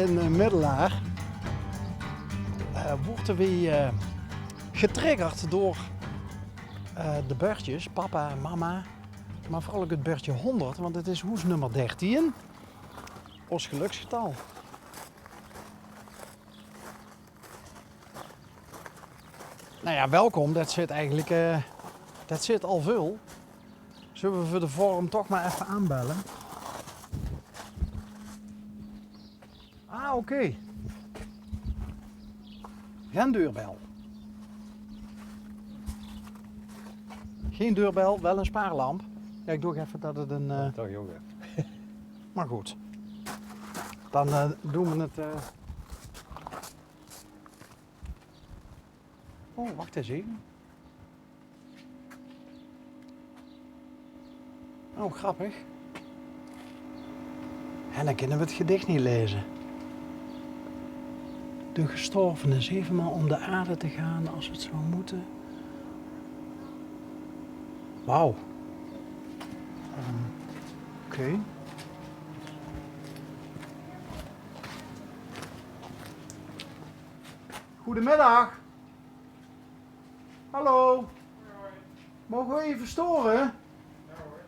in Middelaar worden we getriggerd door de beurtjes, papa en mama. Maar vooral ook het beurtje 100, want het is hoes nummer 13. Ons geluksgetal. Nou ja, welkom. Dat zit eigenlijk dat zit al veel. Zullen we voor de vorm toch maar even aanbellen? Ah, oké. Geen deurbel. Geen deurbel, wel een spaarlamp. Ja, ik doe even dat het een... Toch jongen. Maar goed. Dan doen we het... Oh, wacht eens even. Oh, grappig. En dan kunnen we het gedicht niet lezen. De gestorvene 7 maal om de aarde te gaan als het zou moeten. Wauw. Oké. Goedemiddag. Hallo. Mogen we even storen? Ja hoor.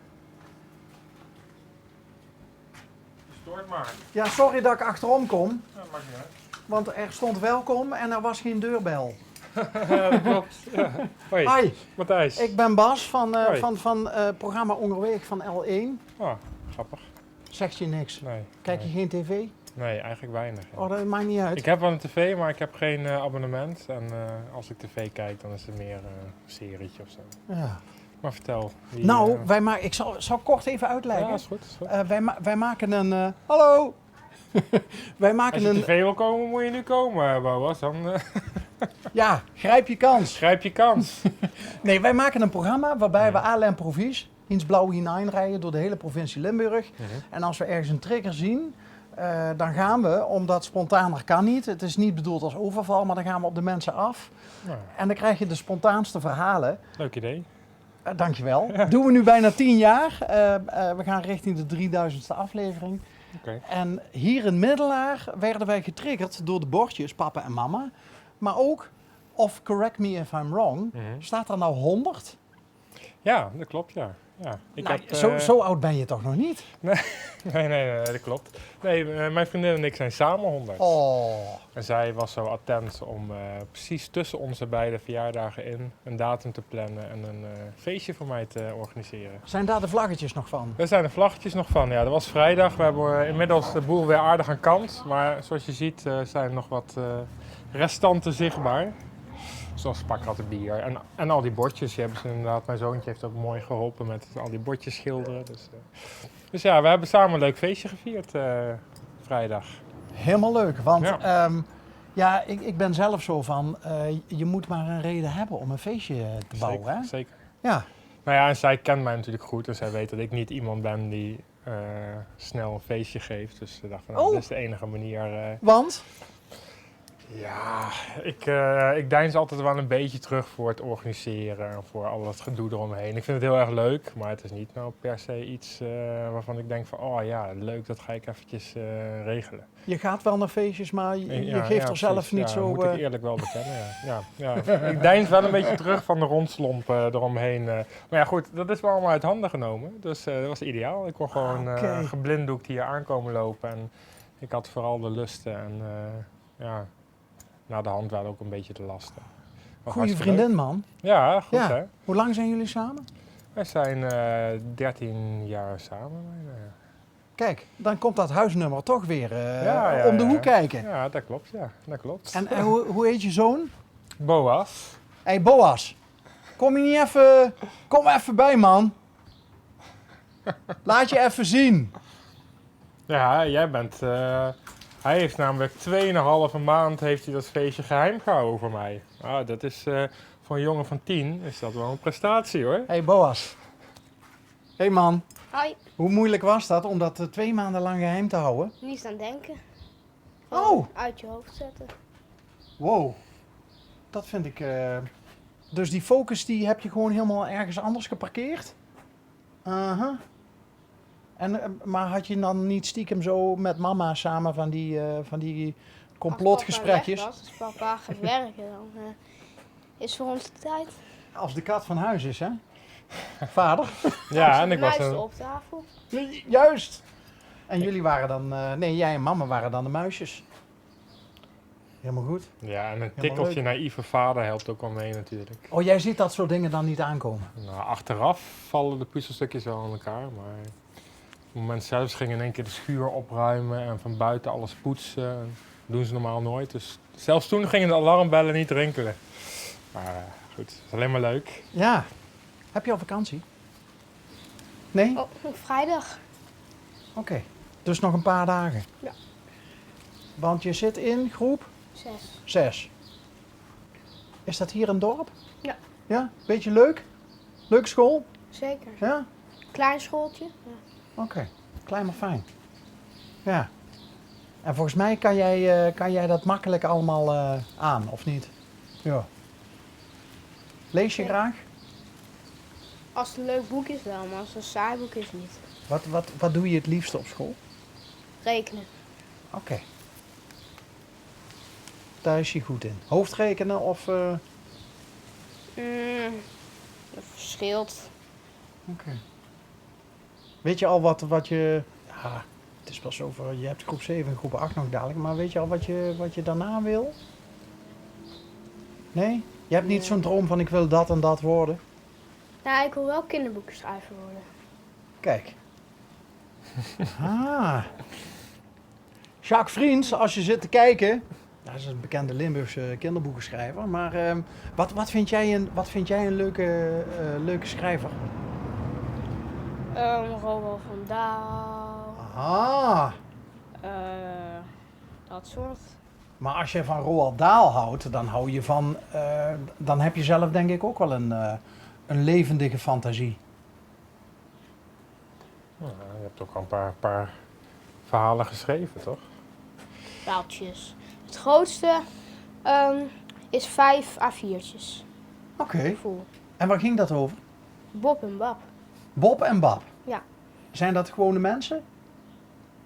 Stoort maar. Ja, sorry dat ik achterom kom, Ja, maakt niet uit. want er stond welkom en er was geen deurbel. Ja, dat klopt. Ja. Hoi, Hi, Matthijs. ik ben Bas Hoi. van programma Onderweg van L1. Oh, grappig. Zegt je niks? Nee. Kijk je geen tv? Nee, eigenlijk weinig. Ja. Oh, dat maakt niet uit. Ik heb wel een tv, maar ik heb geen abonnement. En als ik tv kijk, dan is het meer een serietje of zo. Ja. Maar vertel. Wie, Nou, ik zal kort even uitleggen. ja, is goed. Is goed. Wij maken een... hallo! Wij maken Als je een... tv wil komen, moet je nu komen, Boas. Dan Ja, grijp je kans. grijp je kans. Nee, wij maken een programma waarbij we ALM Provies, Hiens Blauw hineinrijden door de hele provincie Limburg. En als we ergens een trigger zien, dan gaan we, omdat spontaner kan niet, het is niet bedoeld als overval, maar dan gaan we op de mensen af. Nou, En dan krijg je de spontaanste verhalen. leuk idee. Dankjewel. Doen we nu bijna 10 jaar. We gaan richting de 3000ste aflevering. Oké. En hier in Middelaar werden wij getriggerd door de bordjes papa en mama. Maar ook, of correct me if I'm wrong, staat er nou 100? Ja, dat klopt, ja. Ja, Nou, zo oud ben je toch nog niet? Nee, dat klopt. Nee, mijn vriendin en ik zijn samen 100. Oh, En zij was zo attent om precies tussen onze beide verjaardagen in een datum te plannen en een feestje voor mij te organiseren. zijn daar de vlaggetjes nog van? Daar zijn de vlaggetjes nog van. Ja, dat was vrijdag. We hebben inmiddels de boel weer aardig aan kant. Maar zoals je ziet zijn er nog wat restanten zichtbaar. Zoals pakrattenbier en al die bordjes. Die hebben ze inderdaad, mijn zoontje heeft ook mooi geholpen met al die bordjes schilderen. Dus ja, we hebben samen een leuk feestje gevierd vrijdag. Helemaal leuk, want Ja. ik ben zelf zo van, je moet maar een reden hebben om een feestje te bouwen. Zeker, Hè? zeker. Ja, Nou ja, en zij kent mij natuurlijk goed. En zij weet dat ik niet iemand ben die snel een feestje geeft. Dus ze dacht van, nou, Oh. dit is de enige manier. want? Ja, ik deins altijd wel een beetje terug voor het organiseren en voor al dat gedoe eromheen. Ik vind het heel erg leuk, maar het is niet nou per se iets waarvan ik denk van, oh ja, leuk, dat ga ik eventjes regelen. Je gaat wel naar feestjes, maar je Ja, geeft ja, er zelf precies. niet Ja, zo... moet ik eerlijk wel bekennen, ja. Ik deins wel een beetje terug van de rondslomp eromheen. Maar ja, goed, dat is wel allemaal uit handen genomen. Dus dat was ideaal. Ik kon gewoon Oké. geblinddoekt hier aankomen lopen. En ik had vooral de lusten en ja, na de hand waren ook een beetje de lasten. Was Goeie hartstikke vriendin, man. leuk. Ja, goed Ja. hè. Hoe lang zijn jullie samen? Wij zijn 13 jaar samen. Kijk, dan komt dat huisnummer toch weer Ja, om de hoek kijken. Ja, dat klopt. Ja, dat klopt. En hoe heet je zoon? Boas. Hé, Boas. Kom je niet even... Kom even bij, man. Laat je even zien. Ja, jij bent... hij heeft namelijk 2,5 maand heeft hij dat feestje geheim gehouden voor mij. Ah, dat is voor een jongen van 10 is dat wel een prestatie hoor. Hé, Boas. Hé, man. Hoi, Hoe moeilijk was dat om dat 2 maanden lang geheim te houden? niet aan denken. Oh. Uit je hoofd zetten. Wow. Dat vind ik... Dus die focus die heb je gewoon helemaal ergens anders geparkeerd? Aha. Maar had je dan niet stiekem zo met mama samen van die complotgesprekjes? Als papa gaat werken, dan is voor ons de tijd. Als de kat van huis is, hè? Vader? Ja, en ik was muis een... op tafel. Juist! En jullie waren dan... nee, jij en mama waren dan de muisjes. Helemaal goed. Ja, en een Helemaal tikkeltje leuk. naïeve vader helpt ook wel mee natuurlijk. Oh, jij ziet dat soort dingen dan niet aankomen? Nou, achteraf vallen de puzzelstukjes wel aan elkaar, maar op het moment zelf gingen in één keer de schuur opruimen en van buiten alles poetsen. Dat doen ze normaal nooit, dus zelfs toen gingen de alarmbellen niet rinkelen. Maar goed, het is alleen maar leuk. Ja. Heb je al vakantie? Nee? Oh, vrijdag. Oké. Dus nog een paar dagen? Ja. Want je zit in groep 6. 6. Is dat hier een dorp? Ja. Ja? Beetje leuk? Leuke school? Zeker. Ja? Klein schooltje. Ja. Oké. Klein maar fijn. Ja. En volgens mij kan jij dat makkelijk allemaal aan, of niet? Ja. Lees je Ja. graag? Als het een leuk boek is wel, maar als het een saai boek is niet. Wat doe je het liefst op school? Rekenen. Oké. Daar is je goed in. Hoofdrekenen of... Dat verschilt. Oké. Weet je al wat je... Ja, het is pas over... Je hebt groep 7 en groep 8 nog dadelijk. Maar weet je al wat je daarna wil? Nee? Je hebt niet Nee. zo'n droom van ik wil dat en dat worden? Nou, ik wil wel kinderboekenschrijver worden. Kijk. Ah. Jacques Vriends, als je zit te kijken... Dat is een bekende Limburgse kinderboekenschrijver. Maar wat vind jij een leuke schrijver? Roald van Dahl. Ah. Dat soort. Maar als je van Roald Dahl houdt, dan hou je van... dan heb je zelf denk ik ook wel een levendige fantasie. Nou, je hebt ook al een paar verhalen geschreven, toch? Paaltjes. Het grootste is 5 A4'tjes. Oké. Vol. En waar ging dat over? Bob en Bab. Bob en Bab. Ja. Zijn dat gewone mensen?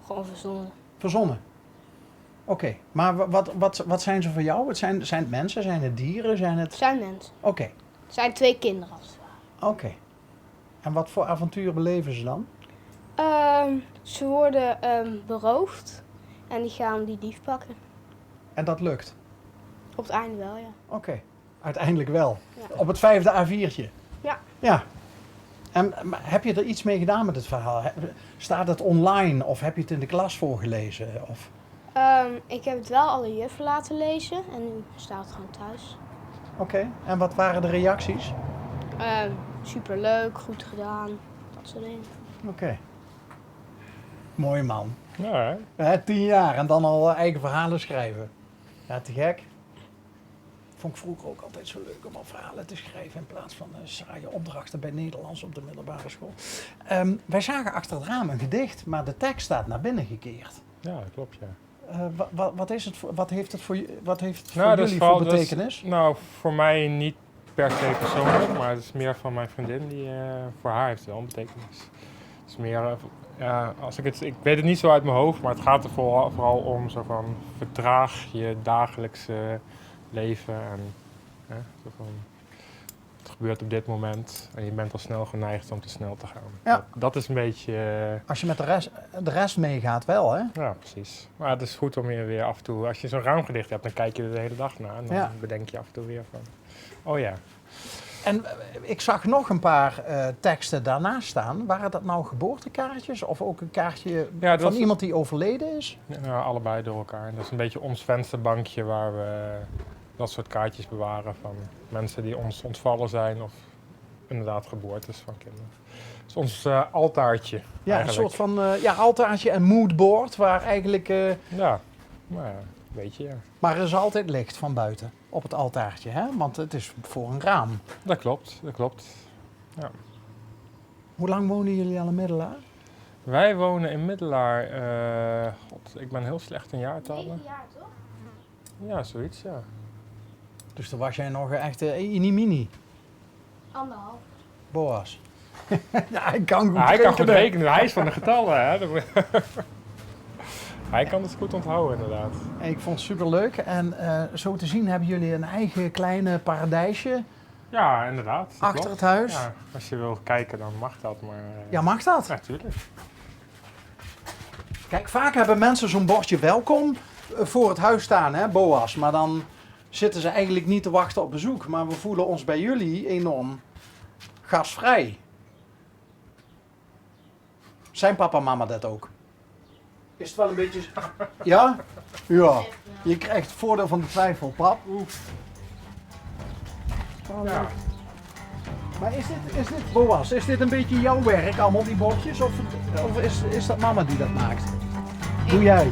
Gewoon verzonnen. Verzonnen. Oké. Maar wat zijn ze voor jou? Zijn het mensen? Zijn het dieren? Zijn het... Het zijn mensen. Oké. Het zijn 2 kinderen als het ware. Oké. En wat voor avonturen beleven ze dan? Ze worden beroofd en die gaan die dief pakken. En dat lukt? Op het einde wel, ja. Oké. Uiteindelijk wel. Ja. Op het 5e A4'tje? Ja. Ja. En maar heb je er iets mee gedaan met het verhaal? Staat het online of heb je het in de klas voorgelezen? Of... Ik heb het wel alle juffen laten lezen en nu staat het gewoon thuis. Oké. En wat waren de reacties? Superleuk, goed gedaan, dat soort dingen. Oké. Mooi man. Ja, hè? 10 jaar en dan al eigen verhalen schrijven. Ja, te gek. Vond ik vroeger ook altijd zo leuk om al verhalen te schrijven in plaats van saaie opdrachten bij Nederlands op de middelbare school. Wij zagen achter het raam een gedicht, maar de tekst staat naar binnen gekeerd. Ja, dat klopt, ja. Wat heeft het voor dat is jullie vooral- voor dat is- betekenis? Nou, voor mij niet per se persoonlijk, maar het is meer van mijn vriendin die voor haar heeft het wel een betekenis. Het is meer, ja, ik weet het niet zo uit mijn hoofd, maar het gaat er vooral om zo van vertraag je dagelijkse leven en zo van, het gebeurt op dit moment en je bent al snel geneigd om te snel te gaan. Ja. Dat is een beetje, Als je met de rest meegaat wel, hè? ja precies. Maar het is goed om je weer af en toe, als je zo'n raamgedicht hebt, dan kijk je er de hele dag naar en dan Ja. bedenk je af en toe weer van, oh ja. En ik zag nog een paar teksten daarnaast staan. Waren dat nou geboortekaartjes of ook een kaartje Ja, dat van was- iemand die overleden is? Ja, allebei door elkaar. Dat is een beetje ons vensterbankje waar we dat soort kaartjes bewaren van mensen die ons ontvallen zijn of inderdaad geboortes van kinderen. Het is ons altaartje Ja, eigenlijk. een soort van altaartje en moodboard waar eigenlijk... Ja, nou ja, weet je, ja. maar er is altijd licht van buiten op het altaartje, hè? Want het is voor een raam. Dat klopt, dat klopt. Hoe lang wonen jullie al in Middelaar? Wij wonen in Middelaar, ik ben heel slecht in jaartallen. jaar toch? Ja, zoiets, ja. Dus toen was jij nog echt mini Anderhalf. Boas. Ja, hij kan goed Hij kan goed rekenen. rekenen, hij is van de getallen. Hè? Hij kan het goed onthouden inderdaad. Ik vond het super leuk. En zo te zien hebben jullie een eigen kleine paradijsje Ja, inderdaad. dat achter klopt. het huis. Ja, als je wil kijken, dan mag dat. Maar, Ja, mag dat? natuurlijk. Kijk, vaak hebben mensen zo'n bordje welkom voor het huis staan, hè, Boas. Maar dan zitten ze eigenlijk niet te wachten op bezoek. Maar we voelen ons bij jullie enorm gastvrij. Zijn papa en mama dat ook? Is het wel een beetje... Ja? Ja. Je krijgt het voordeel van de twijfel, pap. Ja. Maar is dit, Boas, is dit een beetje jouw werk, allemaal die bordjes? Of is dat mama die dat maakt? Doe jij?